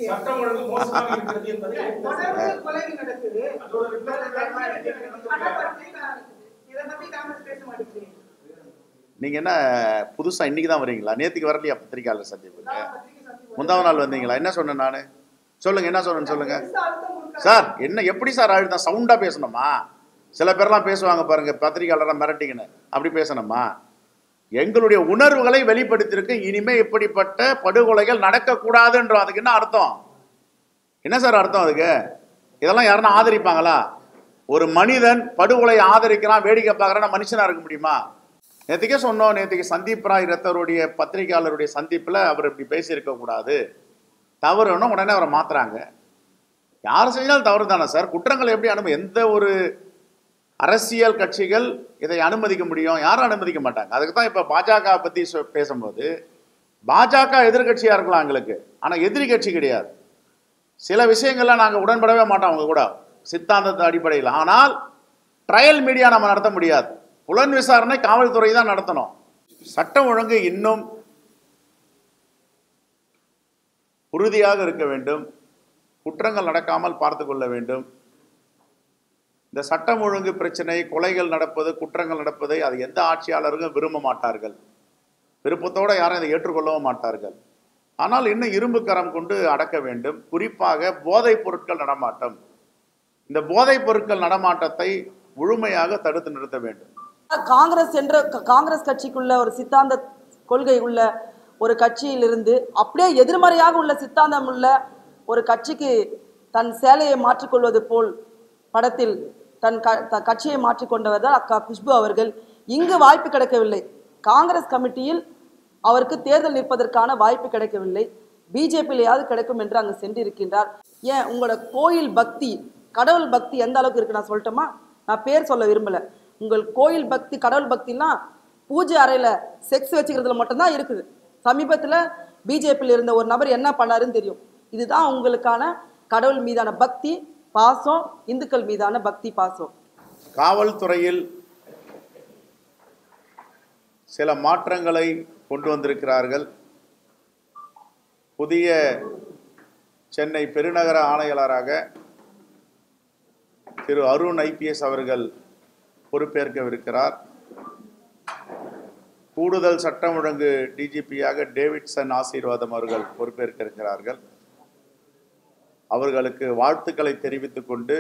சட்டம் ஒழுங்கு மோசமாக இருக்கிறது என்பதை கொலை நடக்குது. நீங்க என்ன புதுசா இன்னைக்கு தான் வரீங்களா? நேத்துக்கு வரலையா பத்திரிகையாளர் சந்திப்புக்கு? முந்தாவது நாள் வந்தீங்களா? என்ன சொன்னேன் நானு? சொல்லுங்க, என்ன சொன்னேன்னு சொல்லுங்க சார். என்ன எப்படி சார் அழுதான்? சவுண்டா பேசணுமா? சில பேர்லாம் பேசுவாங்க பாருங்க, பத்திரிகையாளர் மிரட்டிங்கன்னு, அப்படி பேசணுமா? எங்களுடைய உணர்வுகளை வெளிப்படுத்தியிருக்கு. இனிமே இப்படிப்பட்ட படுகொலைகள் நடக்கக்கூடாதுன்றோம். அதுக்கு என்ன அர்த்தம்? என்ன சார் அர்த்தம் அதுக்கு? இதெல்லாம் யாருன்னா ஆதரிப்பாங்களா? ஒரு மனிதன் படுகொலை ஆதரிக்கிறான், வேடிக்கை பார்க்கறான், மனுஷனா இருக்க முடியுமா? நேற்றுக்கே சொன்னோம். நேற்றுக்கு சந்தீப் ராய் ரத்தருடைய பத்திரிகையாளருடைய சந்திப்பில் அவர் இப்படி பேசியிருக்க கூடாது, தவறுன்னு உடனே அவரை மாத்துறாங்க. யார் செஞ்சாலும் தவறு தானே சார்? குற்றங்களை எப்படி எந்த ஒரு அரசியல் கட்சிகள் இதை அனுமதிக்க முடியும்? யாரும் அனுமதிக்க மாட்டாங்க. அதுக்கு தான் இப்போ பாஜக பற்றி பேசும்போது, பாஜக எதிர்கட்சியாக இருக்கலாம் எங்களுக்கு, ஆனால் எதிரி கட்சி கிடையாது. சில விஷயங்கள்லாம் நாங்கள் உடன்படவே மாட்டோம் அவங்க கூட, சித்தாந்தத்து அடிப்படையில். ஆனால் ட்ரையல் மீடியா நம்ம நடத்த முடியாது. புலன் விசாரணை காவல்துறை தான் நடத்தணும். சட்டம் ஒழுங்கு இன்னும் உறுதியாக இருக்க வேண்டும். குற்றங்கள் நடக்காமல் பார்த்து கொள்ள வேண்டும். இந்த சட்டம் ஒழுங்கு பிரச்சனை, கொலைகள் நடப்பது, குற்றங்கள் நடப்பதை அது எந்த ஆட்சியாளர்களும் விரும்ப மாட்டார்கள். விருப்பத்தோடு யாரும் இதை ஏற்றுக்கொள்ளவும் மாட்டார்கள். ஆனால் இன்னும் இரும்பு கரம் கொண்டு அடக்க வேண்டும். குறிப்பாக போதைப் பொருட்கள் நடமாட்டம். இந்த போதைப் பொருட்கள் நடமாட்டத்தை முழுமையாக தடுத்து நிறுத்த வேண்டும். காங்கிரஸ் கட்சிக்குள்ள ஒரு சித்தாந்த கொள்கை உள்ள ஒரு கட்சியிலிருந்து அப்படியே எதிர்மறையாக உள்ள சித்தாந்தம் உள்ள ஒரு கட்சிக்கு தன் சேலையை மாற்றிக்கொள்வது போல் படத்தில் தன் கட்சியை மாற்றிக்கொண்டவர் தான் அக்கா குஷ்பு அவர்கள். இங்கு வாய்ப்பு கிடைக்கவில்லை. காங்கிரஸ் கமிட்டியில் அவருக்கு தேர்தல் நிற்பதற்கான வாய்ப்பு கிடைக்கவில்லை. பிஜேபியிலையாவது கிடைக்கும் என்று அங்கு சென்றிருக்கின்றார். ஏன் உங்களோட கோயில் பக்தி, கடவுள் பக்தி எந்த அளவுக்கு இருக்கு நான் சொல்லட்டுமா? நான் பேர் சொல்ல விரும்பல. உங்கள் கோயில் பக்தி, கடவுள் பக்திலாம் பூஜை அறையில செக்ஸ் வச்சுக்கிறதுல மட்டும்தான் இருக்குது. சமீபத்தில் பிஜேபியில் இருந்த ஒரு நபர் என்ன பண்ணாருன்னு தெரியும். இதுதான் உங்களுக்கான கடவுள் மீதான பக்தி பாசம், இந்துக்கள் மீதான பக்தி பாசம். காவல்துறையில் சில மாற்றங்களை கொண்டு வந்திருக்கிறார்கள். புதிய சென்னை பெருநகர ஆணையாளராக திரு அருண் IPS அவர்கள் பொறுப்பேற்கவிருக்கிறார். கூடுதல் சட்டம் ஒழுங்கு DGPயாக டேவிட்சன் ஆசீர்வாதம் அவர்கள் பொறுப்பேற்க இருக்கிறார்கள். அவர்களுக்கு வாழ்த்துக்களை தெரிவித்துக் கொண்டு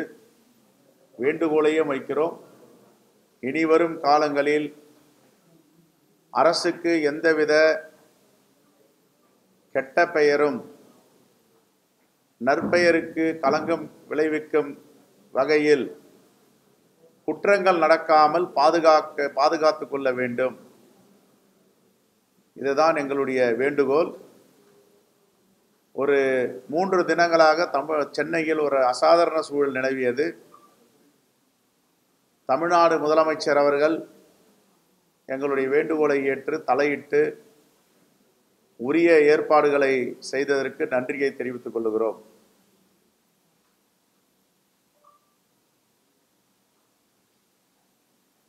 வேண்டுகோளையும் வைக்கிறோம். இனிவரும் காலங்களில் அரசுக்கு எந்தவித கெட்ட பெயரும் நற்பெயருக்கு களங்கம் விளைவிக்கும் வகையில் குற்றங்கள் நடக்காமல் பாதுகாத்துக் கொள்ள வேண்டும். இதுதான் எங்களுடைய வேண்டுகோள். ஒரு 3 தினங்களாக சென்னையில் ஒரு அசாதாரண சூழல் நிலவியது. தமிழ்நாடு முதலமைச்சர் அவர்கள் எங்களுடைய வேண்டுகோளை ஏற்று தலையிட்டு உரிய ஏற்பாடுகளை செய்ததற்கு நன்றியை தெரிவித்துக் கொள்கிறோம்.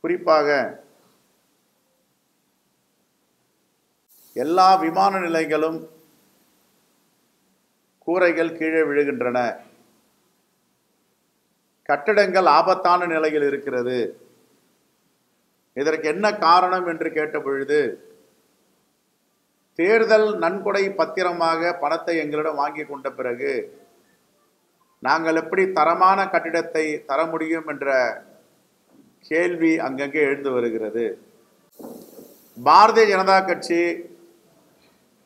குறிப்பாக எல்லா விமான நிலையங்களும் கூரைகள் கீழே விழுகின்றன. கட்டடங்கள் ஆபத்தான நிலையில் இருக்கிறது. இதற்கு என்ன காரணம் என்று கேட்ட பொழுது, தேர்தல் நன்கொடை பத்திரமாக பணத்தை எங்களிடம் வாங்கி கொண்ட பிறகு நாங்கள் எப்படி தரமான கட்டிடத்தை தர முடியும் என்ற கேள்வி அங்கங்கே எழுந்து வருகிறது. பாரதிய ஜனதா கட்சி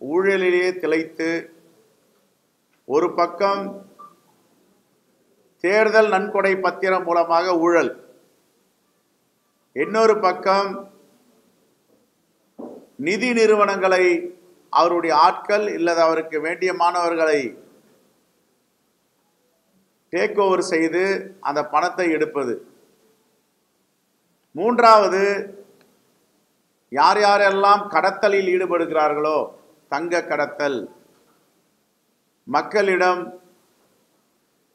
ஊழலிலே திளைத்து ஒரு பக்கம் தேர்தல் நன்கொடை பத்திரம் மூலமாக ஊழல், இன்னொரு பக்கம் நிதி நிறுவனங்களை அவருடைய ஆட்கள் இல்லது அவருக்கு வேண்டிய மாணவர்களை டேக் ஓவர் செய்து அந்த பணத்தை எடுப்பது. மூன்றாவது, யார் யாரெல்லாம் கடத்தலில் ஈடுபடுகிறார்களோ, தங்க கடத்தல், மக்களிடம்,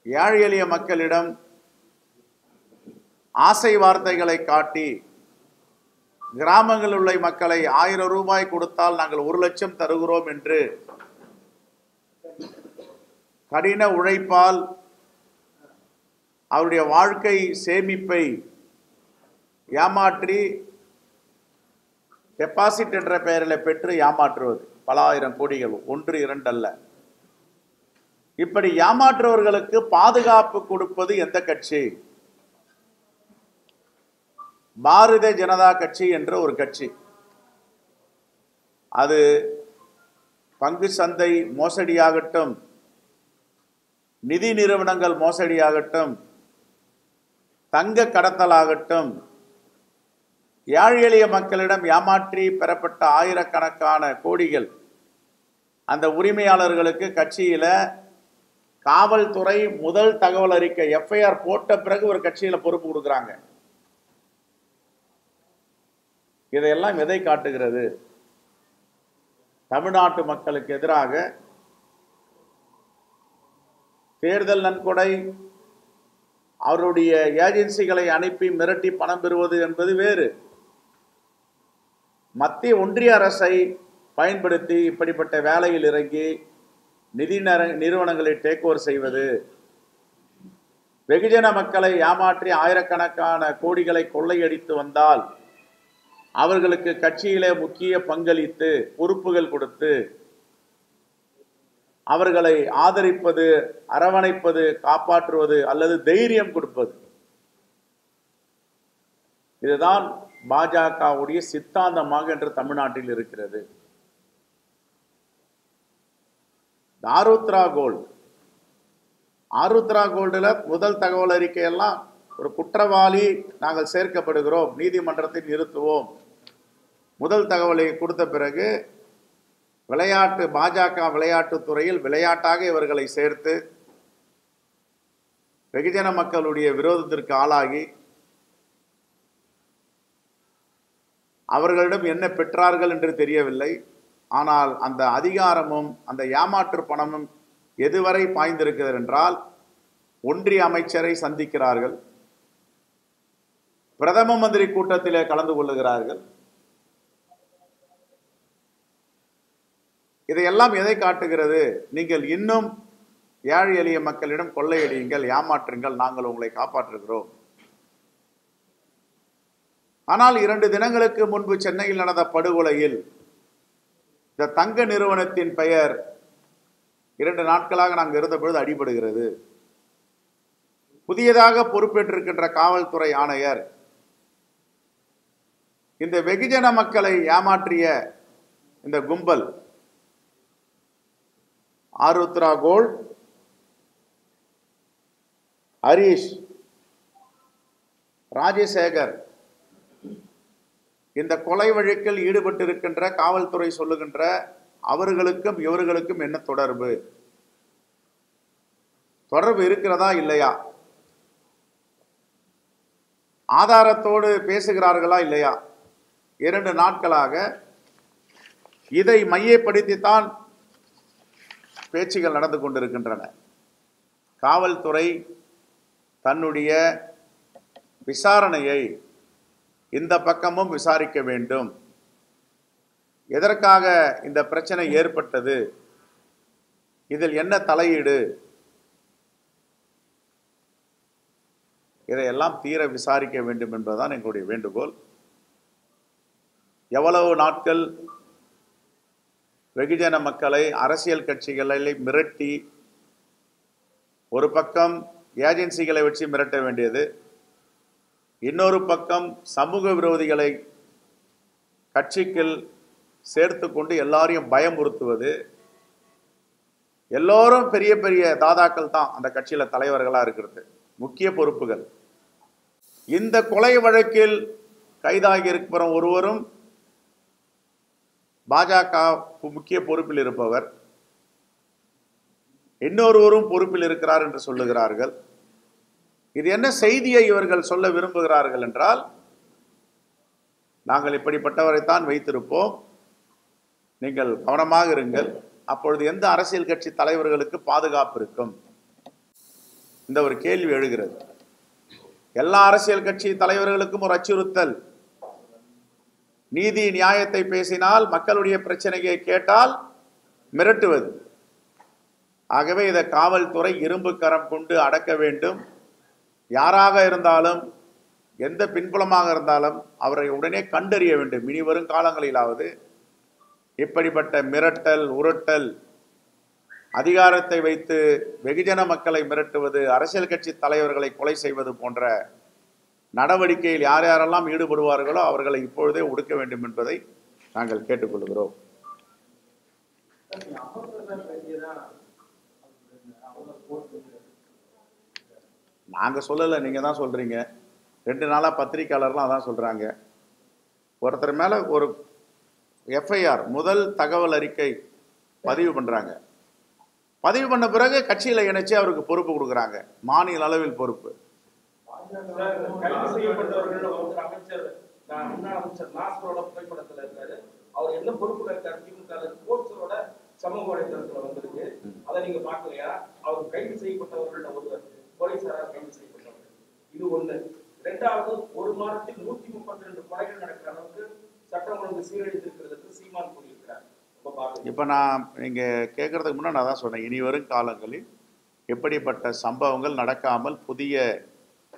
ஏழை எளிய மக்களிடம் ஆசை வார்த்தைகளை காட்டி கிராமங்களில் உள்ள மக்களை 1000 ரூபாய் கொடுத்தால் நாங்கள் 1 லட்சம் தருகிறோம் என்று கடின உழைப்பால் அவருடைய வாழ்க்கை சேமிப்பை ஏமாற்றி டெபாசிட் என்ற பெயரில் பெற்று ஏமாற்றுவது பல ஆயிரம் கோடிகள், 1 2 அல்ல. இப்படி ஏமாற்றுவர்களுக்கு பாதுகாப்பு கொடுப்பது எந்த கட்சி? பாரதிய ஜனதா கட்சி என்ற ஒரு கட்சி. அது பங்கு சந்தை மோசடியாகட்டும், நிதி நிறுவனங்கள் மோசடியாகட்டும், தங்க கடத்தலாகட்டும், ஏழை எளிய மக்களிடம் ஏமாற்றி பெறப்பட்ட ஆயிரக்கணக்கான கோடிகள் அந்த உரிமையாளர்களுக்கு கட்சியில காவல்துறை முதல் தகவல் அறிக்கை FIR போட்ட பிறகு ஒரு கட்சியில பொறுப்பு கொடுக்குறாங்க. இதையெல்லாம் எதை காட்டுகிறது? தமிழ்நாட்டு மக்களுக்கு எதிராக தேர்தல் நன்கொடை, அவருடைய ஏஜென்சிகளை அனுப்பி மிரட்டி பணம் பெறுவது என்பது வேறு. மத்திய ஒன்றிய அரசை பயன்படுத்தி இப்படிப்பட்ட வேலையில் இறங்கி நிதி நிறுவனங்களை டேக் ஓவர் செய்வது, வெகுஜன மக்களை ஏமாற்றி ஆயிரக்கணக்கான கோடிகளை கொள்ளையடித்து வந்தால் அவர்களுக்கு கட்சியிலே முக்கிய பங்களித்து பொறுப்புகள் கொடுத்து அவர்களை ஆதரிப்பது, அரவணைப்பது, காப்பாற்றுவது அல்லது தைரியம் கொடுப்பது, இதுதான் பாஜகவுடைய சித்தாந்தமாக என்று தமிழ்நாட்டில் இருக்கிறது. ஆருத்ரா கோல்டுல முதல் தகவல் அறிக்கையெல்லாம் ஒரு குற்றவாளி நாங்கள் சேர்க்கப்படுகிறோம், நீதிமன்றத்தில் நிறுத்துவோம், முதல் தகவலை கொடுத்த பிறகு விளையாட்டு பாஜக விளையாட்டுத் துறையில் விளையாட்டாக இவர்களை சேர்த்து வெகுஜன மக்களுடைய விரோதத்திற்கு ஆளாகி அவர்களிடம் என்ன பெற்றார்கள் என்று தெரியவில்லை. ஆனால் அந்த அதிகாரமும் அந்த ஏமாற்று பணமும் எதுவரை பாய்ந்திருக்கிறது என்றால், ஒன்றிய அமைச்சரை சந்திக்கிறார்கள், பிரதம மந்திரி கூட்டத்திலே கலந்து கொள்ளுகிறார்கள். இதையெல்லாம் எதை காட்டுகிறது? நீங்கள் இன்னும் ஏழை எளிய மக்களிடம் கொள்ளையடியுங்கள், ஏமாற்றுங்கள், நாங்கள் உங்களை காப்பாற்றுகிறோம். ஆனால் 2 தினங்களுக்கு முன்பு சென்னையில் நடந்த படுகொலையில் இந்த தங்க நிறுவனத்தின் பெயர் 2 நாட்களாக நாங்கள் இருந்தபொழுது அடிபடுகிறது. புதியதாக பொறுப்பேற்றிருக்கின்ற காவல்துறை ஆணையர் இந்த வெகுஜன மக்களை ஏமாற்றிய இந்த கும்பல் ஆருத்ரா கோல்ட், ஹரீஷ், ராஜசேகர், இந்த கொலை வழக்கில் ஈடுபட்டிருக்கின்ற காவல்துறை சொல்லுகின்ற அவர்களுக்கும் இவர்களுக்கும் என்ன தொடர்பு இருக்கிறதா இல்லையா? ஆதாரத்தோடு பேசுகிறார்களா இல்லையா? 2 நாட்களாக இதை மையப்படுத்தித்தான் பேச்சுகள் நடந்து கொண்டிருக்கின்றன. காவல்துறை தன்னுடைய விசாரணையை இந்த பக்கமும் விசாரிக்க வேண்டும். எதற்காக இந்த பிரச்சனை ஏற்பட்டது? இதில் என்ன தலையீடு? இதையெல்லாம் தீர விசாரிக்க வேண்டும் என்பதுதான் எங்களுடைய வேண்டுகோள். எவ்வளவு நாட்கள் வெகுஜன மக்களை, அரசியல் கட்சிகளை மிரட்டி, ஒரு பக்கம் ஏஜென்சிகளை வச்சு மிரட்ட வேண்டியது, இன்னொரு பக்கம் சமூக விரோதிகளை கட்சிக்குள் சேர்த்து கொண்டு எல்லாரையும் பயமுறுத்துவது. எல்லோரும் பெரிய பெரிய தாதாக்கள் தான் அந்த கட்சியில தலைவர்களா இருக்கிறது, முக்கிய பொறுப்புகள். இந்த கொலை வழக்கில் கைதாகி இருக்கிற ஒருவரும் பாஜக முக்கிய பொறுப்பில் இருப்பவர், இன்னொருவரும் பொறுப்பில் இருக்கிறார் என்று சொல்லுகிறார்கள். இது என்ன செய்தியை இவர்கள் சொல்ல விரும்புகிறார்கள் என்றால், நாங்கள் இப்படிப்பட்டவரைத்தான் வைத்திருப்போம், நீங்கள் கவனமாக இருங்கள், அப்பொழுது எந்த அரசியல் கட்சி தலைவர்களுக்கு பாதுகாப்பு இருக்கும்? இந்த ஒரு கேள்வி எழுகிறது. எல்லா அரசியல் கட்சி தலைவர்களுக்கும் ஒரு அச்சுறுத்தல். நீதி நியாயத்தை பேசினால், மக்களுடைய பிரச்சனையை கேட்டால் மிரட்டுவது. ஆகவே இதை காவல்துறை இரும்பு கரம் கொண்டு அடக்க வேண்டும். யாராக இருந்தாலும், எந்த பின்புலமாக இருந்தாலும் அவரை உடனே கண்டறிய வேண்டும். இனி வரும் காலங்களிலாவது இப்படிப்பட்ட மிரட்டல், உருட்டல், அதிகாரத்தை வைத்து வெகுஜன மக்களை மிரட்டுவது, அரசியல் கட்சி தலைவர்களை கொலை செய்வது போன்ற நடவடிக்கையில் யார் யாரெல்லாம் ஈடுபடுவார்களோ அவர்களை இப்பொழுதே ஒடுக்க வேண்டும் என்பதை நாங்கள் கேட்டுக்கொள்கிறோம். நாங்கள் சொல்லலை, நீங்கள் தான் சொல்கிறீங்க. 2 நாளாக பத்திரிகையாளர்லாம் அதான் சொல்கிறாங்க. ஒருத்தர் மேலே ஒரு எஃப்ஐஆர், முதல் தகவல் அறிக்கை பதிவு பண்ணுறாங்க. பதிவு பண்ண பிறகு கட்சியில் இணைச்சு அவருக்கு பொறுப்பு கொடுக்குறாங்க, மாநில அளவில் பொறுப்பு. கைது செய்யப்பட்டவர்கள் ஒருத்தர் அமைச்சர், முன்னாள் அமைச்சர் நாசரோட புகைப்படத்தில் இருக்காரு. அவர் என்ன பொறுப்புல இருக்காரு? திமுக போஸ்டரோட சமூக வலைதளத்துல வந்திருக்கு. அதை நீங்க பாக்கலையா? அவர் கைது செய்யப்பட்டவர்கள ஒருவர் போலீசாரால் கைது செய்யப்பட்டவர். இது ஒண்ணு. இரண்டாவது, ஒரு மாதத்தில் 132 கொலைகள் நடக்கிற அளவுக்கு சட்டம் ஒழுங்கு சீரழிந்திருக்கிறது சீமான் கூறியிருக்கிறார். இப்போ நான் நீங்கள் கேட்கறதுக்கு முன்னாடி நான் தான் சொன்னேன், இனி வரும் காலங்களில் எப்படிப்பட்ட சம்பவங்கள் நடக்காமல் புதிய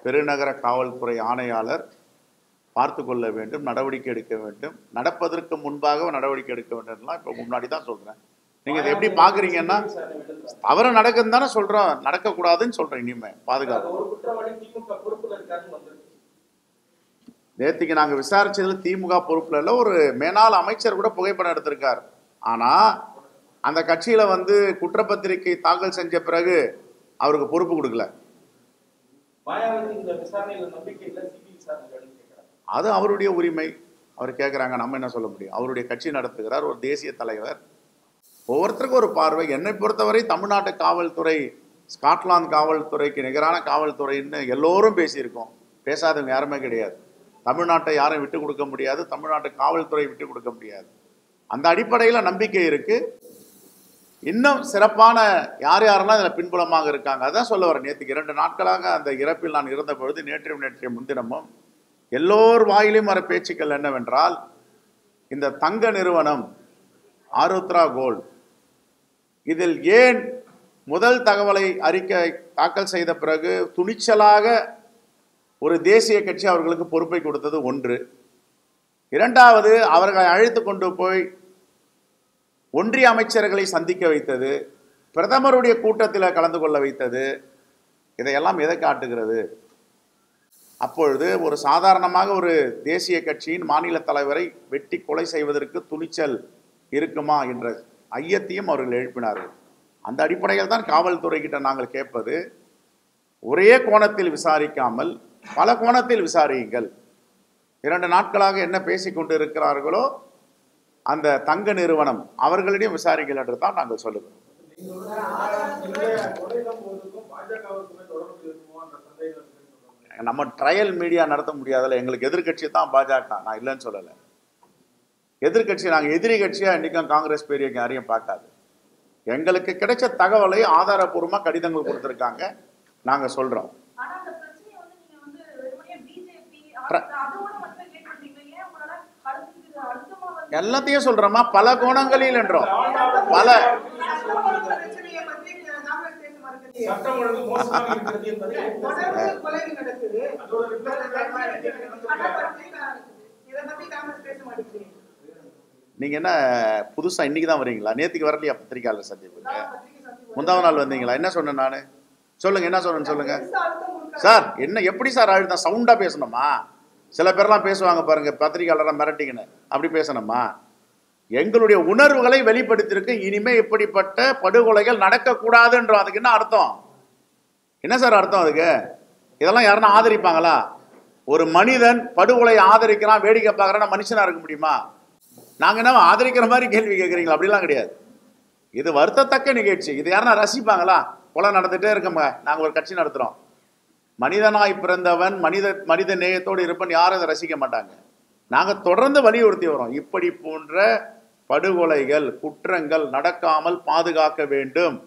பெருநகர காவல்துறை ஆணையாளர் பார்த்து கொள்ள வேண்டும், நடவடிக்கை எடுக்க வேண்டும். நடப்பதற்கு முன்பாக நடவடிக்கை எடுக்க வேண்டும்லாம் இப்போ முன்னாடி தான் சொல்கிறேன். நீங்கள் இதை எப்படி பார்க்குறீங்கன்னா, தவறு நடக்குதுன்னு தானே சொல்கிறோம், நடக்கக்கூடாதுன்னு சொல்கிறேன். இனிமேல் பாதுகாப்பு. நேற்றுக்கு நாங்கள் விசாரிச்சதில் திமுக பொறுப்பில் இல்லை, ஒரு மேலாள் அமைச்சர் கூட புகைப்படம் எடுத்திருக்கார். ஆனால் அந்த கட்சியில் வந்து குற்றப்பத்திரிகை தாக்கல் செஞ்ச பிறகு அவருக்கு பொறுப்பு கொடுக்கல. அது அவருடைய உரிமை, அவர் கேட்குறாங்க, நம்ம என்ன சொல்ல முடியும்? அவருடைய கட்சி நடத்துகிறார், ஒரு தேசிய தலைவர். ஒவ்வொருத்தருக்கும் ஒரு பார்வை. என்னை பொறுத்தவரை தமிழ்நாட்டு காவல்துறை ஸ்காட்லாந்து காவல்துறைக்கு நிகரான காவல்துறைன்னு எல்லோரும் பேசியிருக்கோம். பேசாதவங்க யாருமே கிடையாது. தமிழ்நாட்டை யாரும் விட்டு கொடுக்க முடியாது, தமிழ்நாட்டு காவல்துறை விட்டு கொடுக்க முடியாது. அந்த அடிப்படையில் நம்பிக்கை இருக்கு. இன்னும் சிறப்பான யார் யாரெல்லாம் இதில் பின்புலமாக இருக்காங்க அதான் சொல்ல வரேன். நேற்றுக்கு 2 நாட்களாக அந்த இறப்பில் நான் இருந்த பொழுது, நேற்றைய முன்தினமும் எல்லோர் வாயிலும் வர பேச்சுக்கள் என்னவென்றால், இந்த தங்க நிறுவனம் ஆருத்ரா கோல்ட், இதில் ஏன் முதல் தகவலை அறிக்கை தாக்கல் செய்த பிறகு துணிச்சலாக ஒரு தேசிய கட்சி அவர்களுக்கு பொறுப்பை கொடுத்தது ஒன்று. இரண்டாவது, அவர்களை அழைத்து கொண்டு போய் ஒன்றிய அமைச்சர்களை சந்திக்க வைத்தது, பிரதமருடைய கூட்டத்தில் கலந்து கொள்ள வைத்தது. இதையெல்லாம் எதை காட்டுகிறது? அப்பொழுது ஒரு சாதாரணமாக ஒரு தேசிய கட்சியின் மாநில தலைவரை வெட்டி கொலை செய்வதற்கு துணிச்சல் இருக்குமா என்ற ஐயத்தையும் அவர்கள் எழுப்பினார்கள். அந்த அடிப்படையில் தான் காவல்துறை கிட்ட நாங்கள் கேட்பது, ஒரே கோணத்தில் விசாரிக்காமல் பல கோணத்தில் விசாரியுங்கள். 2 நாட்களாக என்ன பேசிக்கொண்டு இருக்கிறார்களோ அந்த தங்க நிறுவனம் அவர்களிடையும் விசாரிங்கள் என்று தான் நாங்கள் சொல்லுகிறோம். நம்ம ட்ரையல் மீடியா நடத்த முடியாதுல்ல. எங்களுக்கு எதிர்கட்சி தான் பாஜக, நான் இல்லைன்னு சொல்லலை. எதிர்கட்சி, நாங்கள் எதிரி கட்சியாக இன்றைக்கும் காங்கிரஸ் பெரிய யாரையும் பார்க்காது. எங்களுக்கு கிடைச்ச தகவலை ஆதாரபூர்வமாக கடிதங்கள் கொடுத்துருக்காங்க, நாங்கள் சொல்கிறோம். எல்லாத்தையும் சொல்றோமா, பல கோணங்களில் என்றோம். பல நீங்க என்ன புதுசா இன்னைக்கு தான் வரீங்களா? நேற்றுக்கு வரலையா பத்திரிகையாளர் சந்திப்புக்கு? முந்தாவ நாள் வந்தீங்களா? என்ன சொன்னேன் நானு? சொல்லுங்க, என்ன சொன்னேன்னு சொல்லுங்க சார். என்ன எப்படி சார் அழுத்தம்? சவுண்டா பேசணுமா? சில பேர்லாம் பேசுவாங்க பாருங்க, பத்திரிகையாளராக மிரட்டிங்கன்னு, அப்படி பேசணுமா? எங்களுடைய உணர்வுகளை வெளிப்படுத்தியிருக்கு. இனிமே இப்படிப்பட்ட படுகொலைகள் நடக்கக்கூடாதுன்றோம். அதுக்கு என்ன அர்த்தம்? என்ன சார் அர்த்தம் அதுக்கு? இதெல்லாம் யாருன்னா ஆதரிப்பாங்களா? ஒரு மனிதன் படுகொலை ஆதரிக்கிறான், வேடிக்கை பார்க்குறான்னா மனுஷனா இருக்க முடியுமா? நாங்கள் என்ன ஆதரிக்கிற மாதிரி கேள்வி கேட்குறீங்களா? அப்படிலாம் கிடையாது. இது வருத்தத்தக்க நிகழ்ச்சி. இது யாருன்னா ரசிப்பாங்களா? கொலை நடந்துகிட்டே இருக்கோங்க, நாங்கள் ஒரு கட்சி நடத்துகிறோம். மனிதனாய் பிறந்தவன் மனித நேயத்தோடு இருப்பன், யாரும் அதை ரசிக்க மாட்டாங்க. நாங்கள் தொடர்ந்து வலியுறுத்தி வரோம், இப்படி போன்ற படுகொலைகள், குற்றங்கள் நடக்காமல் பாதுகாக்க வேண்டும்.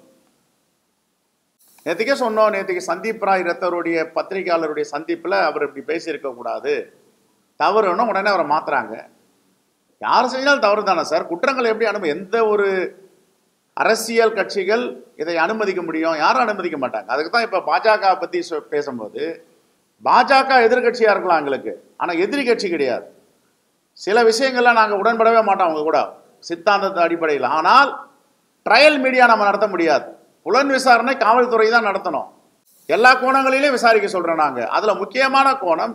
நேற்றுக்கே சொன்னோம். நேற்றுக்கு சந்தீப் ராய் ரத்தருடைய பத்திரிகையாளருடைய சந்திப்பில் அவர் இப்படி பேசியிருக்க கூடாது, தவறுன்னு உடனே அவரை மாத்துறாங்க. யார் செஞ்சாலும் தவறு தானே சார்? குற்றங்களை எப்படி எந்த ஒரு அரசியல் கட்சிகள் இதை அனுமதிக்க முடியும், யாரும் அனுமதிக்க மாட்டாங்க. அதுக்கு தான் இப்போ பாஜக பற்றி பேசும்போது, பாஜக எதிர்கட்சியாக இருக்கலாம் எங்களுக்கு, ஆனால் எதிரி கட்சி கிடையாது. சில விஷயங்கள்லாம் நாங்கள் உடன்படவே மாட்டோம் அவங்க கூட சித்தாந்தத்து அடிப்படையில். ஆனால் ட்ரையல் மீடியா நம்ம நடத்த முடியாது. புலன் விசாரணை காவல்துறை தான் நடத்தணும். எல்லா கோணங்களிலையும் விசாரிக்க சொல்கிறோம் நாங்கள். அதில் முக்கியமான கோணம்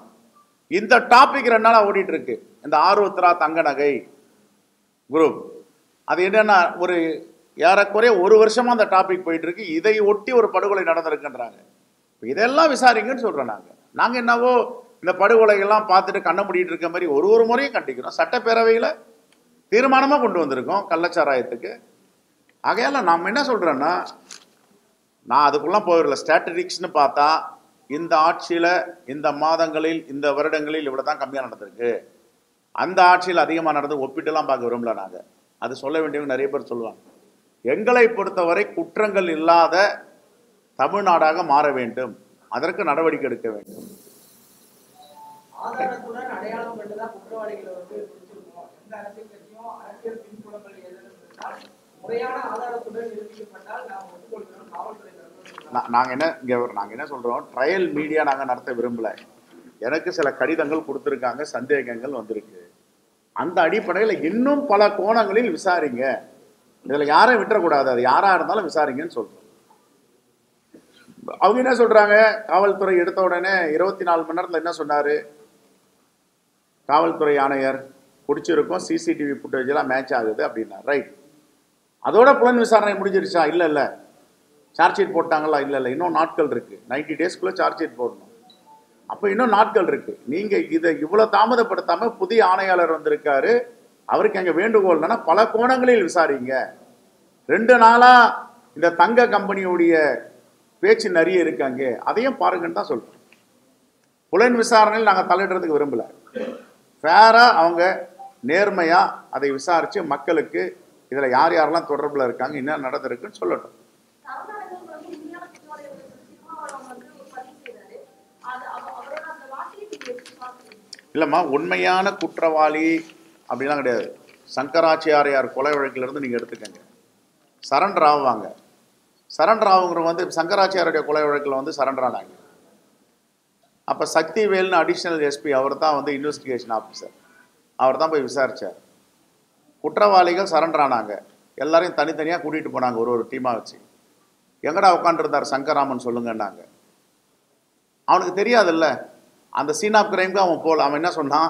இந்த டாபிக் 2 நாளாக ஓடிட்டு இருக்கு. இந்த ஆருத்ரா தங்க நகை குரூப், அது என்னென்னா ஒரு ஏறக்குறைய 1 வருஷமாக அந்த டாபிக் போயிட்டு இருக்கு. இதை ஒட்டி ஒரு படுகொலை நடந்திருக்குன்றாங்க. இதெல்லாம் விசாரிங்கன்னு சொல்கிறோம் நாங்கள். நாங்கள் என்னவோ இந்த படுகொலைகள்லாம் பார்த்துட்டு கண்ண மூடிட்டு இருக்க மாதிரி ஒரு முறையும் கண்டிக்கிறோம். சட்டப்பேரவையில் தீர்மானமாக கொண்டு வந்திருக்கோம் கள்ளச்சாராயத்துக்கு. ஆகையால் நாம் என்ன சொல்கிறோன்னா, நான் அதுக்குள்ளே போயிடல. ஸ்டாட்டிஸ்டிக்ஸ்னு பார்த்தா இந்த ஆட்சியில் இந்த மாதங்களில் இந்த வருடங்களில் இவ்வளோ தான் கம்மியாக நடந்திருக்கு, அந்த ஆட்சியில் அதிகமாக நடந்து ஒப்பிட்டுலாம் பார்க்க விரும்பல. நாங்கள் அது சொல்ல வேண்டியவங்க நிறைய பேர் சொல்லுவாங்க. எங்களை பொறுத்தவரை குற்றங்கள் இல்லாத தமிழ்நாடாக மாற வேண்டும், அதற்கு நடவடிக்கை எடுக்க வேண்டும். ஆதாரத்துடன் அடையாளம் கண்டுதான் குற்றவாளிகளை பிடிச்சிருக்கோம். எந்த அரசியல் கட்சியும் அரசியல் பின்புலங்கள் ஏதேனும் இருந்தால் முறையான ஆதாரத்துடன் நிரூபிக்கப்பட்டால் நாம் ஒத்துக்கொள்கிறோம். காவல்துறை நாங்கள் என்ன சொல்கிறோம், ட்ரையல் மீடியா நாங்கள் நடத்த விரும்பலை. எனக்கு சில கடிதங்கள் கொடுத்துருக்காங்க, சந்தேகங்கள் வந்திருக்கு. அந்த அடிப்படையில் இன்னும் பல கோணங்களில் விசாரிங்க, இதில் யாரையும் விட்டுறக்கூடாது, அது யாராக இருந்தாலும் விசாரிங்கன்னு சொல்கிறோம். அவங்க என்ன சொல்கிறாங்க, காவல்துறை எடுத்த உடனே 24 மணி நேரத்தில் என்ன சொன்னார் காவல்துறை ஆணையர், பிடிச்சிருக்கும் சிசிடிவி ஃபுட்டேஜெல்லாம் மேட்ச் ஆகுது அப்படின்னா. ரைட், அதோட புலன் விசாரணை முடிஞ்சிருச்சா? இல்லை. சார்ஜ் ஷீட் போட்டாங்களா? இல்லை. இன்னும் நாட்கள் இருக்குது. 90 டேஸ்க்குள்ளே சார்ஜ் ஷீட் போடணும். அப்போ இன்னும் நாட்கள் இருக்குது. நீங்கள் இதை இவ்வளோ தாமதப்படுத்தாமல் புதிய ஆணையாளர் வந்திருக்காரு, அவருக்கு எங்கள் வேண்டுகோள் என்னன்னா பல கோணங்களில் விசாரிங்க. 2 நாளாக இந்த தங்க கம்பெனியுடைய பேச்சு நிறைய இருக்காங்க, அதையும் பாருங்கன்னு தான் சொல்கிறோம். புலன் விசாரணையில் நாங்கள் தலையிடுறதுக்கு விரும்பலை. ஃபேராக அவங்க நேர்மையாக அதை விசாரித்து மக்களுக்கு இதில் யார் யாரெல்லாம் தொடர்பில் இருக்காங்க, என்ன நடந்திருக்குன்னு சொல்லட்டும். இல்லைம்மா, உண்மையான குற்றவாளி அப்படிலாம் கிடையாது. சங்கராச்சாரியார் கொலை வழக்கிலிருந்து நீங்கள் எடுத்துக்கங்க, சரண்டர் ஆகுவாங்க. சரண்டர் ஆகுங்கிறவங்க சங்கராச்சாரியுடைய கொலை வழக்கில் சரண்டர் ஆனாங்க. அப்போ சக்திவேல்னு அடிஷ்னல் எஸ்பி, அவர் தான் இன்வெஸ்டிகேஷன் ஆஃபீஸர், அவர் தான் போய் விசாரித்தார். குற்றவாளிகள் சரண்டர் ஆனாங்க. எல்லாரையும் தனித்தனியாக கூட்டிகிட்டு போனாங்க, ஒரு டீமாக வச்சு. எங்கடா உட்காந்துருந்தார் சங்கராமன் சொல்லுங்கன்னாங்க. அவனுக்கு தெரியாதுல்ல, அந்த சீன் ஆஃப் கிரைம்க்கு அவன் போகல. அவன் என்ன சொன்னான்,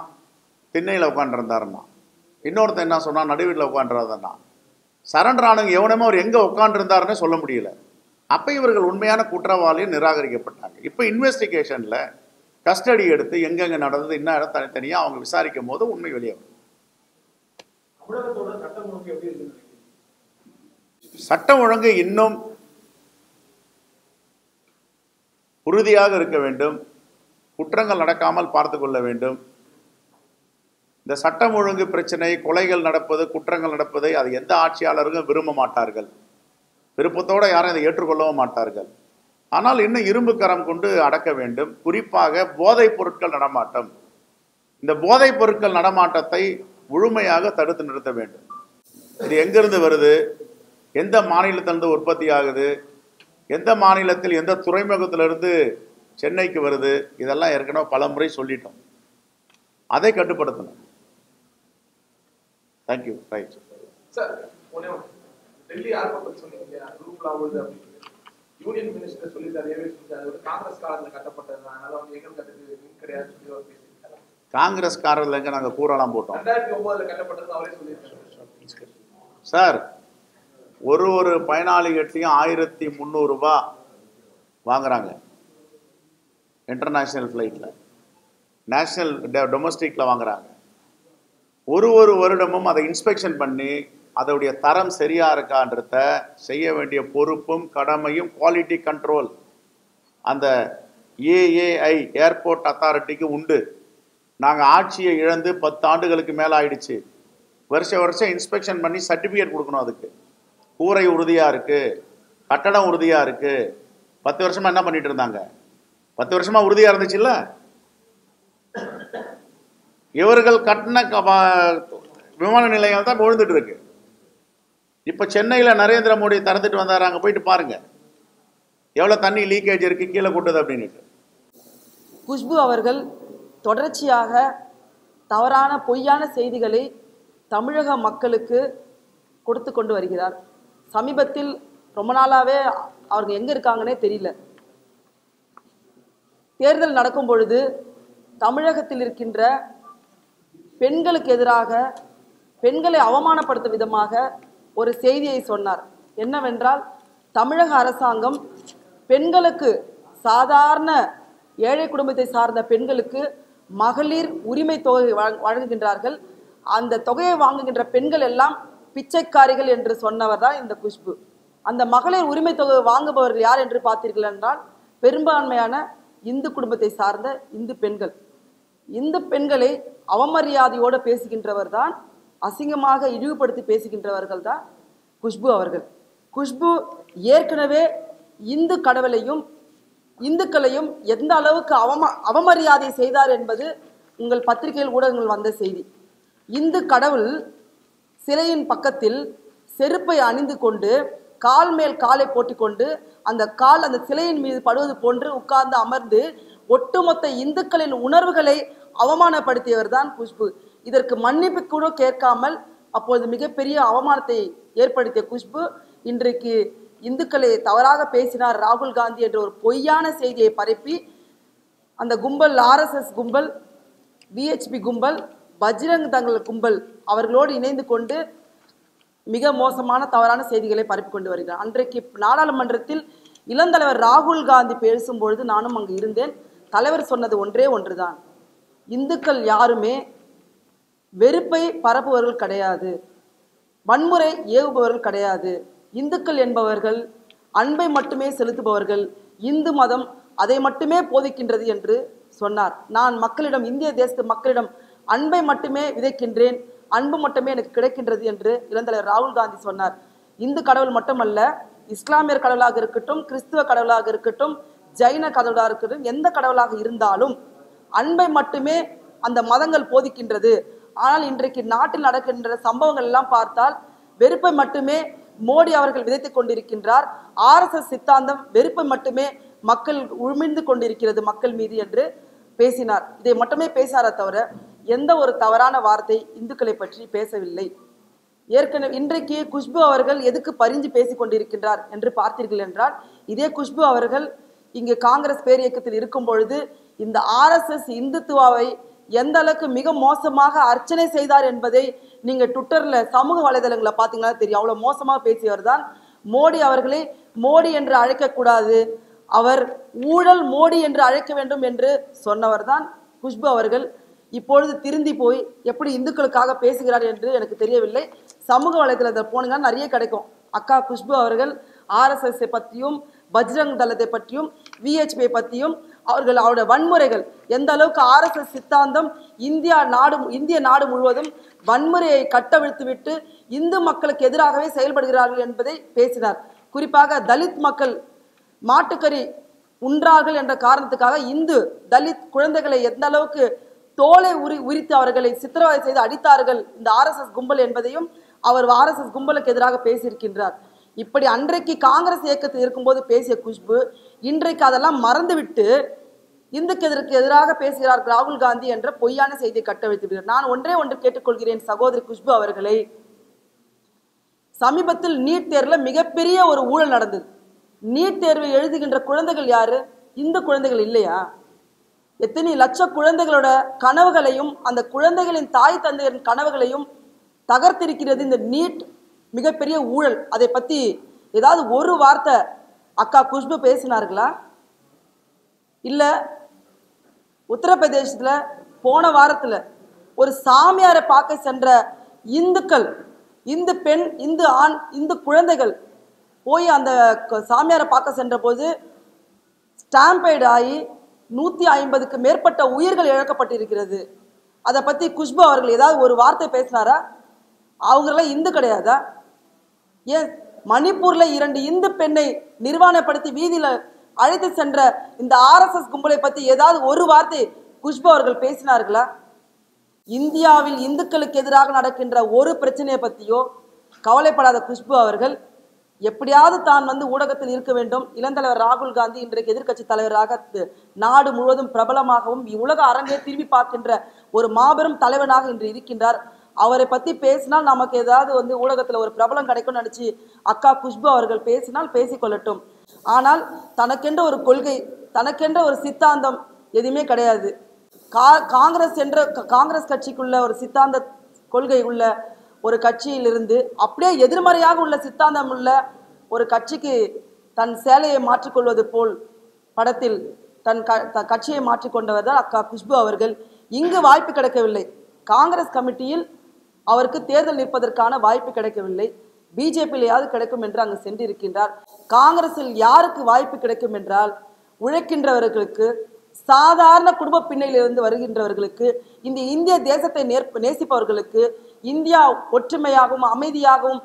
திண்ணையில் உட்காந்துருந்தாருன்னா. இன்னொருத்தன் என்ன சொன்னான், நடுவீட்டில் உட்காந்துருந்தாருன்னா. சரண்டர் ஆனவங்க எவனுமே அவர் எங்கே உட்காந்துருந்தாருன்னு சொல்ல முடியல. அப்போ இவர்கள் உண்மையான குற்றவாளியும் நிராகரிக்கப்பட்டாங்க. இப்போ இன்வெஸ்டிகேஷனில் கஸ்டடி எடுத்து எங்கெங்கே நடந்தது என்ன இடம் தனித்தனியாக அவங்க விசாரிக்கும் போது உண்மை வெளியே வரும். சட்டம் ஒழுங்கு இன்னும் உறுதியாக இருக்க வேண்டும், குற்றங்கள் நடக்காமல் பார்த்து கொள்ள வேண்டும். இந்த சட்டம் ஒழுங்கு பிரச்சனை, கொலைகள் நடப்பது, குற்றங்கள் நடப்பதை அது எந்த ஆட்சியாளர்களும் விரும்ப மாட்டார்கள். விருப்பத்தோடு யாரும் இதை ஏற்றுக்கொள்ளவும் மாட்டார்கள். ஆனால் இன்னும் இரும்பு கரம் கொண்டு அடக்க வேண்டும். குறிப்பாக போதைப் பொருட்கள் நடமாட்டம், இந்த போதைப் பொருட்கள் நடமாட்டத்தை முழுமையாக தடுத்து நிறுத்த வேண்டும். இது எங்கிருந்து வருது, எந்த மாநிலத்திலிருந்து உற்பத்தி ஆகுது, எந்த மாநிலத்தில் எந்த துறைமுகத்திலிருந்து சென்னைக்கு வருது, இதெல்லாம் ஏற்கனவே பல முறை சொல்லிட்டோம். அதை கட்டுப்படுத்தணும். தேங்க்யூ. ரைட் சார், டெல்லி ஆர்ப்பாட்டம் சொன்னீங்க, குரூப் லாவுது அப்படின்னு யூனியன் மினிஸ்டர் சொல்லிட்டாரு, அது காங்கிரஸ் காலத்தில் கட்டப்பட்டது, அதனால எங்கள் கட்டது கிடையாது சொல்லி அவர் பேசியிருக்காரு. காங்கிரஸ்காரர்கள் எங்க நாங்கள் கூறலாம் போட்டோம். 2009 கட்டப்பட்டது அவரே சொல்லியிருக்காரு. சார், ஒரு பயனாளிகிட்டையும் 1300 ரூபாய் வாங்குறாங்க இன்டர்நேஷ்னல் ஃப்ளைட்டில், நேஷ்னல் டொமஸ்டிக்கில் வாங்குறாங்க. ஒரு வருடமும் அதை இன்ஸ்பெக்ஷன் பண்ணி அதோடைய தரம் சரியாக இருக்கான்றத செய்ய வேண்டிய பொறுப்பும் கடமையும் குவாலிட்டி கண்ட்ரோல் அந்த ஏஏஐ ஏர்போர்ட் அத்தாரிட்டிக்கு உண்டு. நாங்கள் ஆட்சியை இழந்து 10 ஆண்டுகளுக்கு மேலே ஆயிடுச்சு. வருஷம் இன்ஸ்பெக்ஷன் பண்ணி சர்டிஃபிகேட் கொடுக்கணும். அதுக்கு கூரை உறுதியாக இருக்குது, கட்டடம் உறுதியாக இருக்குது. 10 வருஷமாக என்ன பண்ணிட்டு இருந்தாங்க? 10 வருஷமாக உறுதியாக இருந்துச்சுல்ல. இவர்கள் கட்டின விமான நிலையம் தான் விழுந்துட்டு இருக்கு. இப்போ சென்னையில் நரேந்திர மோடி திறந்துட்டு வந்தார், அங்கே போயிட்டு பாருங்க எவ்வளோ தண்ணி லீக்கேஜ் இருக்கு, கீழே கொட்டுது அப்படின்ட்டு. குஷ்பு அவர்கள் தொடர்ச்சியாக தவறான பொய்யான செய்திகளை தமிழக மக்களுக்கு கொடுத்து கொண்டு வருகிறார். சமீபத்தில் ரொம்ப நாளாவே அவங்க எங்க இருக்காங்கன்னே தெரியல. தேர்தல் நடக்கும் பொழுது தமிழகத்தில் இருக்கின்ற பெண்களுக்கு எதிராக, பெண்களை அவமானப்படுத்தும் விதமாக ஒரு செய்தியை சொன்னார். என்னவென்றால், தமிழக அரசாங்கம் பெண்களுக்கு, சாதாரண ஏழை குடும்பத்தை சார்ந்த பெண்களுக்கு மகளிர் உரிமை தொகை வழங்குகின்றார்கள். அந்த தொகையை வாங்குகின்ற பெண்கள் எல்லாம் பிச்சைக்காரிகள் என்று சொன்னவர் தான் இந்த குஷ்பு. அந்த மகளிர் உரிமை தொகை வாங்குபவர்கள் யார் என்று பார்த்தீர்கள் என்றால், பெரும்பான்மையான இந்து குடும்பத்தை சார்ந்த இந்து பெண்கள். இந்து பெண்களை அவமரியாதையோடு பேசுகின்றவர் தான், அசிங்கமாக இழிவுபடுத்தி பேசுகின்றவர்கள் தான் குஷ்பு அவர்கள். குஷ்பு ஏற்கனவே இந்து கடவுளையும் இந்துக்களையும் எந்த அளவுக்கு அவமரியாதை செய்தார் என்பது உங்கள் பத்திரிகையில் ஊடகங்கள் வந்த செய்தி. இந்து கடவுள் சிலையின் பக்கத்தில் செருப்பை அணிந்து கொண்டு கால் மேல் காலை போட்டிக்கொண்டு அந்த கால் அந்த சிலையின் மீது படுவது போன்று உட்கார்ந்து அமர்ந்து ஒட்டுமொத்த இந்துக்களின் உணர்வுகளை அவமானப்படுத்தியவர் தான் குஷ்பு. இதற்கு மன்னிப்பு கூட கேட்காமல் அப்போது மிகப்பெரிய அவமானத்தை ஏற்படுத்திய குஷ்பு இன்றைக்கு இந்துக்களை தவறாக பேசினார் ராகுல் காந்தி என்ற ஒரு பொய்யான செய்தியை பரப்பி அந்த கும்பல், RSS கும்பல், VHP கும்பல், பஜ்ரங் தங்கள் கும்பல் அவர்களோடு இணைந்து கொண்டு மிக மோசமான தவறான செய்திகளை பரப்பி கொண்டு வருகிறார். அன்றைக்கு நாடாளுமன்றத்தில் இளந்தலைவர் ராகுல் காந்தி பேசும்பொழுது நானும் அங்கு இருந்தேன். தலைவர் சொன்னது ஒன்றே ஒன்றுதான், இந்துக்கள் யாருமே வெறுப்பை பரப்புபவர்கள் கிடையாது, வன்முறை ஏவுபவர்கள் கிடையாது. இந்துக்கள் என்பவர்கள் அன்பை மட்டுமே செலுத்துபவர்கள், இந்து மதம் அதை மட்டுமே போதிக்கின்றது என்று சொன்னார். நான் மக்களிடம், இந்திய தேசத்து மக்களிடம் அன்பை மட்டுமே விதைக்கின்றேன், அன்பு மட்டுமே எனக்கு கிடைக்கின்றது என்று இளந்தலைவர் ராகுல் காந்தி சொன்னார். இந்து கடவுள் மட்டுமல்ல, இஸ்லாமியர் கடவுளாக இருக்கட்டும், கிறிஸ்துவ கடவுளாக இருக்கட்டும், ஜைன கடவுளாக இருக்கட்டும், எந்த கடவுளாக இருந்தாலும் அன்பை மட்டுமே அந்த மதங்கள் போதிக்கின்றது. ஆனால் இன்றைக்கு நாட்டில் நடக்கின்ற சம்பவங்கள் எல்லாம் பார்த்தால் வெறுப்பை மட்டுமே மோடி அவர்கள் விதைத்துக் கொண்டிருக்கின்றார். RSS சித்தாந்தம் வெறுப்பை மட்டுமே மக்கள் உமிழ்ந்து கொண்டிருக்கிறது மக்கள் மீது என்று பேசினார். இதை மட்டுமே பேசாரே தவிர எந்த ஒரு தவறான வார்த்தை இந்துக்களை பற்றி பேசவில்லை. ஏற்கனவே இன்றைக்கு குஷ்பு அவர்கள் எதுக்கு பரிஞ்சு பேசிக் கொண்டிருக்கின்றார் என்று பார்த்தீர்கள் என்றால், இதே குஷ்பு அவர்கள் இங்கு காங்கிரஸ் பேர் இயக்கத்தில் இருக்கும் பொழுது இந்த RSS இந்துத்துவாவை எந்த அளவுக்கு மிக மோசமாக அர்ச்சனை செய்தார் என்பதை நீங்க ட்விட்டர்ல, சமூக வலைதளங்களை பார்த்தீங்கன்னா தெரியும். அவ்வளவு மோசமாக பேசியவர் தான் மோடி அவர்களை மோடி என்று அழைக்கக்கூடாது, அவர் ஊழல் மோடி என்று அழைக்க வேண்டும் என்று சொன்னவர் தான் குஷ்பு அவர்கள். இப்பொழுது திருந்தி போய் எப்படி இந்துக்களுக்காக பேசுகிறார் என்று எனக்கு தெரியவில்லை. சமூக வலைதளத்தில் போனீங்கன்னா நிறைய கிடைக்கும். அக்கா குஷ்பு அவர்கள் RSS பற்றியும், பஜ்ரங் தளத்தை பற்றியும், VHP பற்றியும், அவருடைய வன்முறைகள் எந்த அளவுக்கு RSS சித்தாந்தம் இந்திய நாடு முழுவதும் வன்முறையை கட்டவிழ்த்து விட்டு இந்து மக்களுக்கு எதிராகவே செயல்படுகிறார்கள் என்பதை பேசினார். குறிப்பாக தலித் மக்கள் மாட்டுக்கறி உண்றார்கள் என்ற காரணத்துக்காக இந்து தலித் குழந்தைகளை எந்த அளவுக்கு தோலை உரித்து அவர்களை சித்திரவதை செய்து அடித்தார்கள் இந்த RSS கும்பல் என்பதையும் அவர் RSS கும்பலுக்கு எதிராக பேசியிருக்கின்றார். இப்படி அன்றைக்கு காங்கிரஸ் இயக்கத்தில் இருக்கும்போது பேசிய குஷ்பு இன்றைக்கு அதெல்லாம் மறந்துவிட்டு இந்துக்கு எதிராக பேசுகிறார் ராகுல் காந்தி என்ற பொய்யான செய்தியை கட்டவிழ்த்து விடுகிறார். நான் ஒன்றே ஒன்று கேட்டுக்கொள்கிறேன் சகோதரி குஷ்பு அவர்களை, சமீபத்தில் நீட் தேர்வுல மிகப்பெரிய ஒரு ஊழல் நடந்தது. நீட் தேர்வை எழுதுகின்ற குழந்தைகள் யாரு? இந்து குழந்தைகள் இல்லையா? எத்தனை லட்ச குழந்தைகளோட கனவுகளையும் அந்த குழந்தைகளின் தாய் தந்தையரின் கனவுகளையும் தகர்த்திருக்கிறது இந்த நீட் மிகப்பெரிய ஊழல். அதை பத்தி ஏதாவது ஒரு வார்த்தை அக்கா குஷ்பு பேசினார்களா? இல்ல உத்தரப்பிரதேசத்துல போன வாரத்துல ஒரு சாமியாரை பார்க்க சென்ற இந்துக்கள், இந்து பெண், இந்து ஆண், இந்து குழந்தைகள் போய் அந்த சாமியாரை பார்க்க சென்ற போது ஸ்டாம்பைடு ஆகி 150க்கு மேற்பட்ட உயிர்கள் இழக்கப்பட்டிருக்கிறது. அதை பத்தி குஷ்பு அவர்கள் ஏதாவது ஒரு வார்த்தை பேசினாரா? அவங்கெல்லாம் இந்து கிடையாதா? ஏன் மணிப்பூர்ல 2 இந்து பெண்ணை நிர்வாணப்படுத்தி வீதியில அழைத்து சென்ற இந்த RSS கும்பலை பத்தி ஏதாவது ஒரு வார்த்தை குஷ்பு அவர்கள் பேசினார்களா? இந்தியாவில் இந்துக்களுக்கு எதிராக நடக்கின்ற ஒரு பிரச்சனையை பத்தியோ கவலைப்படாத குஷ்பு அவர்கள் எப்படியாவது தான் வந்து ஊடகத்தில் இருக்க வேண்டும். இளந்தலைவர் ராகுல் காந்தி இன்றைக்கு எதிர்க்கட்சி தலைவராக நாடு முழுவதும் பிரபலமாகவும் உலக அரங்கே திரும்பி பார்க்கின்ற ஒரு மாபெரும் தலைவனாக இன்று இருக்கின்றார். அவரை பற்றி பேசினால் நமக்கு ஏதாவது வந்து ஊடகத்தில் ஒரு பிரபலம் கிடைக்கும்னு நினச்சி அக்கா குஷ்பு அவர்கள் பேசினால் பேசிக்கொள்ளட்டும். ஆனால் தனக்கென்ற ஒரு கொள்கை, தனக்கென்ற ஒரு சித்தாந்தம் எதுவுமே கிடையாது. காங்கிரஸ் கட்சிக்குள்ள ஒரு சித்தாந்த கொள்கை உள்ள ஒரு கட்சியிலிருந்து அப்படியே எதிர்மறையாக உள்ள சித்தாந்தம் உள்ள ஒரு கட்சிக்கு தன் சேலையை மாற்றிக்கொள்வது போல் படத்தில் தன் கட்சியை மாற்றிக்கொண்டவர் தான் அக்கா குஷ்பு அவர்கள். இங்கு வாய்ப்பு கிடைக்கவில்லை. காங்கிரஸ் கமிட்டியில் அவருக்கு தேர்தல் நிற்பதற்கான வாய்ப்பு கிடைக்கவில்லை. பிஜேபியிலையாவது கிடைக்கும் என்று அங்கு சென்றிருக்கின்றார். காங்கிரஸில் யாருக்கு வாய்ப்பு கிடைக்கும் என்றால் உழைக்கின்றவர்களுக்கு, சாதாரண குடும்ப பின்னணியிலிருந்து வருகின்றவர்களுக்கு, இந்த இந்திய தேசத்தை நேசிப்பவர்களுக்கு, இந்தியா ஒற்றுமையாகவும் அமைதியாகவும்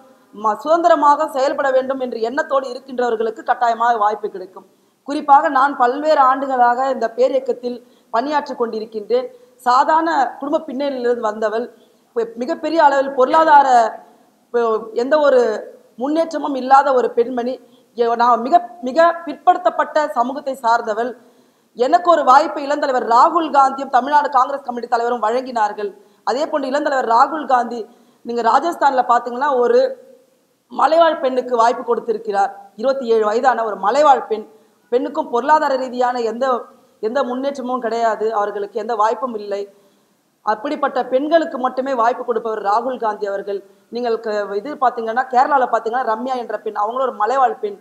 சுதந்திரமாக செயல்பட வேண்டும் என்ற எண்ணத்தோடு இருக்கின்றவர்களுக்கு கட்டாயமாக வாய்ப்பு கிடைக்கும். குறிப்பாக நான் பல்வேறு ஆண்டுகளாக இந்த பேரியக்கத்தில் பணியாற்றி கொண்டிருக்கின்றேன். சாதாரண குடும்ப பின்னணியிலிருந்து வந்தவள், மிகப்பெரிய அளவில் பொருளாதார எந்த ஒரு முன்னேற்றமும் இல்லாத ஒரு பெண்மணி, நான் மிக மிக பிற்படுத்தப்பட்ட சமூகத்தை சார்ந்தவள். எனக்கு ஒரு வாய்ப்பை இளந்தலைவர் ராகுல் காந்தியும் தமிழ்நாடு காங்கிரஸ் கமிட்டி தலைவரும் வழங்கினார்கள். அதே போன்று இளந்தலைவர் ராகுல் காந்தி நீங்கள் ராஜஸ்தானில் பார்த்தீங்கன்னா ஒரு மலைவாழ் பெண்ணுக்கு வாய்ப்பு கொடுத்திருக்கிறார். 27 வயதான ஒரு மலைவாழ் பெண்ணுக்கும் பொருளாதார ரீதியான எந்த முன்னேற்றமும் கிடையாது, அவர்களுக்கு எந்த வாய்ப்பும் இல்லை. அப்படிப்பட்ட பெண்களுக்கு மட்டுமே வாய்ப்பு கொடுப்பவர் ராகுல் காந்தி அவர்கள். நீங்கள் இது பார்த்தீங்கன்னா கேரளாவில் பார்த்தீங்கன்னா ரம்யா என்ற பெண், அவங்களும் ஒரு மலைவாழ் பெண்.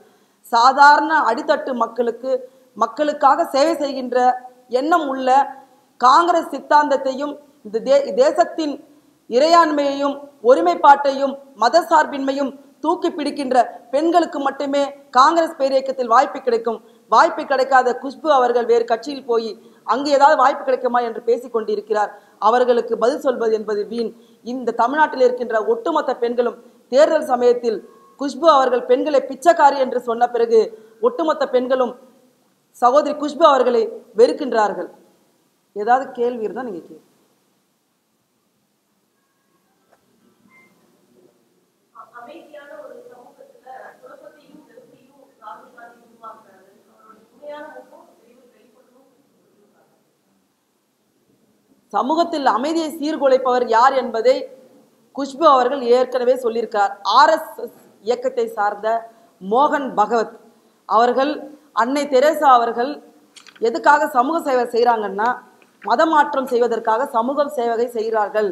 சாதாரண அடித்தட்டு மக்களுக்காக சேவை செய்கின்ற எண்ணம் உள்ள, காங்கிரஸ் சித்தாந்தத்தையும் இந்த தேசத்தின் இறையாண்மையையும் ஒருமைப்பாட்டையும் மதசார்பின்மையும் தூக்கி பிடிக்கின்ற பெண்களுக்கு மட்டுமே காங்கிரஸ் பேரியக்கத்தில் வாய்ப்பு கிடைக்கும். வாய்ப்பு கிடைக்காத குஷ்பு அவர்கள் வேறு கட்சியில் போய் அங்கு ஏதாவது வாய்ப்பு கிடைக்குமா என்று பேசிக் கொண்டிருக்கிறார். அவர்களுக்கு பதில் சொல்வது என்பது வீண். இந்த தமிழ்நாட்டில் இருக்கின்ற ஒட்டுமொத்த பெண்களும் தேர்தல் சமயத்தில் குஷ்பு அவர்கள் பெண்களை பிச்சைக்காரி என்று சொன்ன பிறகு ஒட்டுமொத்த பெண்களும் சகோதரி குஷ்பு அவர்களை வெறுக்கின்றார்கள். ஏதாவது கேள்வி இருந்தால் நீங்க கேள்வி. சமூகத்தில் அமைதியை சீர்குலைப்பவர் யார் என்பதை குஷ்பு அவர்கள் ஏற்கனவே சொல்லியிருக்கார். RSS இயக்கத்தை சார்ந்த மோகன் பகவத் அவர்கள், அன்னை தெரேசா அவர்கள் எதுக்காக சமூக சேவை செய்கிறாங்கன்னா மதமாற்றம் செய்வதற்காக சமூக சேவை செய்கிறார்கள்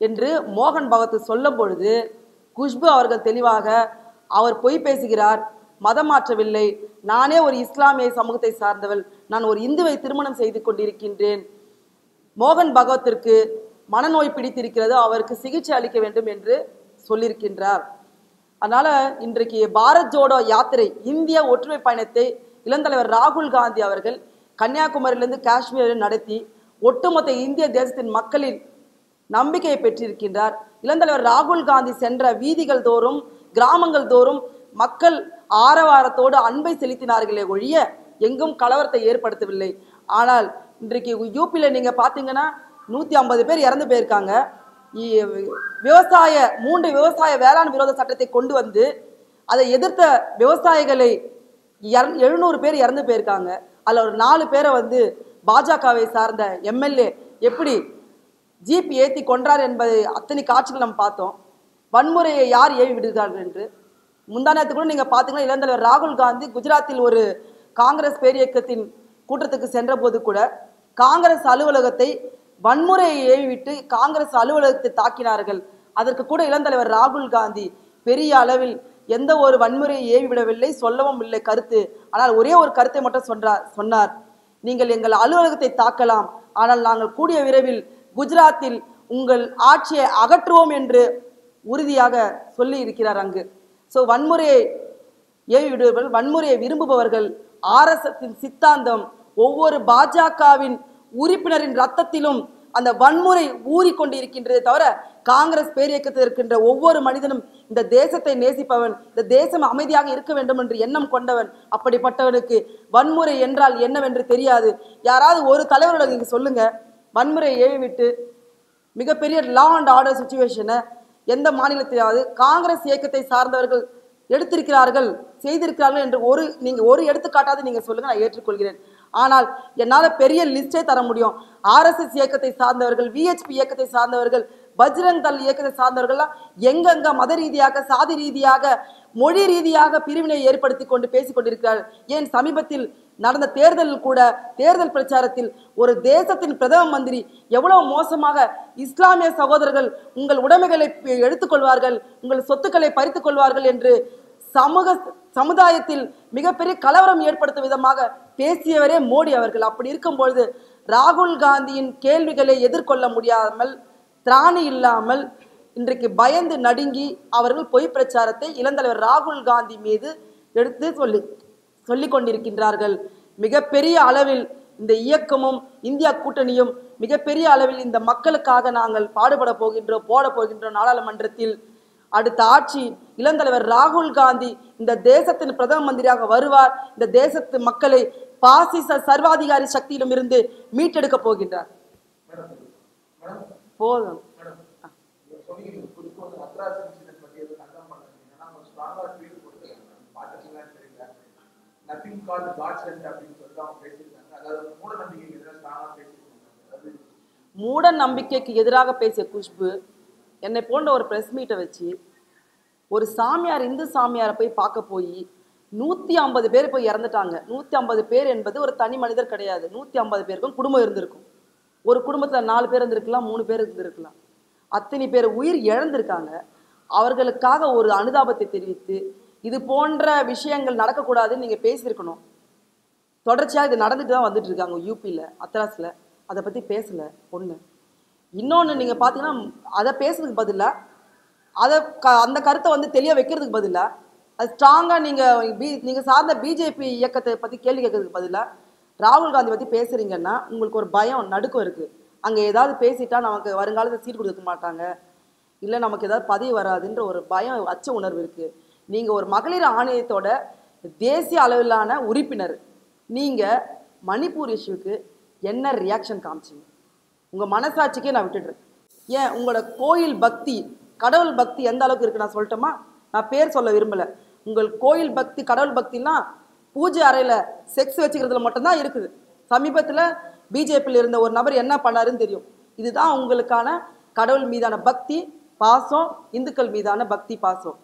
என்று மோகன் பகவத் சொல்லும் பொழுது குஷ்பு அவர்கள் தெளிவாக அவர் பொய் பேசுகிறார், மதம் மாற்றவில்லை, நானே ஒரு இஸ்லாமிய சமூகத்தை சார்ந்தவள், நான் ஒரு இந்துவை திருமணம் செய்து கொண்டிருக்கின்றேன், மோகன் பகவத்திற்கு மனநோய் பிடித்திருக்கிறது, அவருக்கு சிகிச்சை அளிக்க வேண்டும் என்று சொல்லியிருக்கின்றார். அதனால இன்றைக்கு பாரத் ஜோடோ யாத்திரை இந்திய ஒற்றுமை பயணத்தை இளந்தலைவர் ராகுல் காந்தி அவர்கள் கன்னியாகுமரியிலிருந்து காஷ்மீரில் நடத்தி ஒட்டுமொத்த இந்திய தேசத்தின் மக்களின் நம்பிக்கையை பெற்றிருக்கின்றார். இளந்தலைவர் ராகுல் காந்தி சென்ற வீதிகள் தோறும் கிராமங்கள் தோறும் மக்கள் ஆரவாரத்தோடு அன்பை செலுத்தினார்களே ஒழிய எங்கும் கலவரத்தை ஏற்படுத்தவில்லை. ஆனால் இன்றைக்கு யூபியில் நீங்க பார்த்தீங்கன்னா 150 பேர் இறந்து போயிருக்காங்க. 3 விவசாய வேளாண் விரோத சட்டத்தை கொண்டு வந்து அதை எதிர்த்த விவசாயிகளை 700 பேர் இறந்து போயிருக்காங்க. அதில் ஒரு 4 பேரை வந்து பாஜகவை சார்ந்த MLA எப்படி ஜீப் ஏற்றி கொன்றார் என்பதை அத்தனை காட்சிகள் நம்ம பார்த்தோம். வன்முறையை யார் ஏவி விடுகிறார்கள் என்று முந்தானத்து கூட நீங்க பார்த்தீங்கன்னா இளந்தலைவர் ராகுல் காந்தி குஜராத்தில் ஒரு காங்கிரஸ் பேரியக்கத்தின் கூட்டத்துக்கு சென்ற போது கூட காங்கிரஸ் அலுவலகத்தை வன்முறையை ஏவிவிட்டு காங்கிரஸ் அலுவலகத்தை தாக்கினார்கள். அதற்கு கூட இளந்தலைவர் ராகுல் காந்தி பெரிய அளவில் எந்த ஒரு வன்முறையை ஏவிவிடவில்லை, சொல்லவும் இல்லை கருத்து. ஆனால் ஒரே ஒரு கருத்தை மட்டும் சொன்னார், நீங்கள் எங்கள் அலுவலகத்தை தாக்கலாம், ஆனால் நாங்கள் கூடிய விரைவில் குஜராத்தில் உங்கள் ஆட்சியை அகற்றுவோம் என்று உறுதியாக சொல்லி இருக்கிறார் அங்கு. ஸோ வன்முறையை ஏவிவிடுவர்கள், வன்முறையை விரும்புபவர்கள், RSSின் சித்தாந்தம் ஒவ்வொரு பாஜகவின் உறுப்பினரின் ரத்தத்திலும் அந்த வன்முறை ஊறிக்கொண்டிருக்கின்றதை தவிர காங்கிரஸ் பேரியக்கத்தில் இருக்கின்ற ஒவ்வொரு மனிதனும் இந்த தேசத்தை நேசிப்பவன், இந்த தேசம் அமைதியாக இருக்க வேண்டும் என்று எண்ணம் கொண்டவன். அப்படிப்பட்டவனுக்கு வன்முறை என்றால் என்னவென்று தெரியாது. யாராவது ஒரு தலைவரோட நீங்க சொல்லுங்க, வன்முறையை ஏவிவிட்டு மிகப்பெரிய லா அண்ட் ஆர்டர் சுச்சுவேஷனை எந்த மாநிலத்திலாவது காங்கிரஸ் இயக்கத்தை சார்ந்தவர்கள் எடுத்திருக்கிறார்கள் செய்திருக்கிறார்கள் என்று ஒரு எடுத்துக்காட்டாவது நீங்க சொல்லுங்க, நான் ஏற்றுக்கொள்கிறேன். ஆனால் என்னால் பெரிய லிஸ்டே தர முடியும். RSS இயக்கத்தை சார்ந்தவர்கள், VHP இயக்கத்தை சார்ந்தவர்கள், பஜ்ரங் தள் இயக்கத்தை சார்ந்தவர்கள்லாம் எங்கெங்க மத ரீதியாக, சாதி ரீதியாக, மொழி ரீதியாக பிரிவினை ஏற்படுத்தி கொண்டு பேசிக் கொண்டிருக்கிறார்கள். ஏன் சமீபத்தில் நடந்த தேர்தலில் கூட, தேர்தல் பிரச்சாரத்தில் ஒரு தேசத்தின் பிரதம மந்திரி எவ்வளவு மோசமாக இஸ்லாமிய சகோதரர்கள் உங்கள் உடைமைகளை எடுத்துக்கொள்வார்கள், உங்கள் சொத்துக்களை பறித்துக் கொள்வார்கள் என்று சமுதாயத்தில் மிகப்பெரிய கலவரம் ஏற்படுத்தும் விதமாக பேசியவரே மோடி அவர்கள். அப்படி இருக்கும் பொழுது ராகுல் காந்தியின் கேள்விகளை எதிர்கொள்ள முடியாமல், திராணி இல்லாமல், இன்றைக்கு பயந்து நடுங்கி அவர்கள் பொய் பிரச்சாரத்தை இளந்தலைவர் ராகுல் காந்தி மீது எடுத்து சொல்லிக் கொண்டிருக்கின்றார்கள். மிகப்பெரிய அளவில் இந்த இயக்கமும் இந்தியா கூட்டணியும் மிகப்பெரிய அளவில் இந்த மக்களுக்காக நாங்கள் பாடுபட போகின்றோம். நாடாளுமன்றத்தில் அடுத்த ஆட்சி இளந்தலைவர் ராகுல் காந்தி இந்த தேசத்தின் பிரதம மந்திரியாக வருவார். இந்த தேசத்து மக்களை பாசிச சர்வாதிகாரி சக்தியிலும் இருந்து மீட்டெடுக்க போகின்றார். போதும். மூட நம்பிக்கைக்கு எதிராக பேசிய குஷ்பு என்னை போன்ற ஒரு பிரஸ் மீட்டை வச்சு ஒரு சாமியார், இந்து சாமியாரை போய் பார்க்க போய் 150 பேர் போய் இறந்துட்டாங்க. 150 பேர் என்பது ஒரு தனி மனிதர் கிடையாது. 150 பேருக்கும் குடும்பம் இருந்திருக்கும். ஒரு குடும்பத்தில் 4 பேர் இருந்திருக்கலாம், 3 பேர் இருந்திருக்கலாம். அத்தனை பேர் உயிர் இழந்திருக்காங்க. அவர்களுக்காக ஒரு அனுதாபத்தை தெரிவித்து இது போன்ற விஷயங்கள் நடக்கக்கூடாதுன்னு நீங்கள் பேசியிருக்கணும். தொடர்ச்சியாக இது நடந்துட்டு தான் வந்துட்டு இருக்காங்க. யூபியில் அத்ராஸில் அதை பற்றி பேசலை ஒன்று. இன்னொன்று நீங்கள் பார்த்தீங்கன்னா அதை பேசுறதுக்கு பதிலாக அந்த கருத்தை வந்து தெளிய வைக்கிறதுக்கு பதிலாக அது ஸ்ட்ராங்காக நீங்கள் சார்ந்த பிஜேபி இயக்கத்தை பற்றி கேள்வி கேட்கறதுக்கு பதிலாக ராகுல் காந்தி பற்றி பேசுகிறீங்கன்னா உங்களுக்கு ஒரு பயம், நடுக்கம் இருக்குது. அங்கே ஏதாவது பேசிட்டா நமக்கு வருங்காலத்தில் சீட் கொடுக்க மாட்டாங்க, இல்லை நமக்கு ஏதாவது பதவி வராதுன்ற ஒரு பயம், அச்ச உணர்வு இருக்குது. நீங்கள் ஒரு மகளிர் ஆணையத்தோட தேசிய அளவிலான உறுப்பினர். நீங்கள் மணிப்பூர் இஷ்யூக்கு என்ன ரியாக்ஷன் காமிச்சிங்க? உங்கள் மனசாட்சிக்கே நான் விட்டுடுறேன். ஏன் உங்களோட கோயில் பக்தி, கடவுள் பக்தி எந்த அளவுக்கு இருக்குது நான் சொல்லட்டுமா? நான் பேர் சொல்ல விரும்பலை. உங்கள் கோயில் பக்தி, கடவுள் பக்திலாம் பூஜை அறையில் செக்ஸ் வச்சுக்கிறதுல மட்டும்தான் இருக்குது. சமீபத்தில் பிஜேபியில் இருந்த ஒரு நபர் என்ன பண்ணாருன்னு தெரியும். இதுதான் உங்களுக்கான கடவுள் மீதான பக்தி பாசம், இந்துக்கள் மீதான பக்தி பாசம்.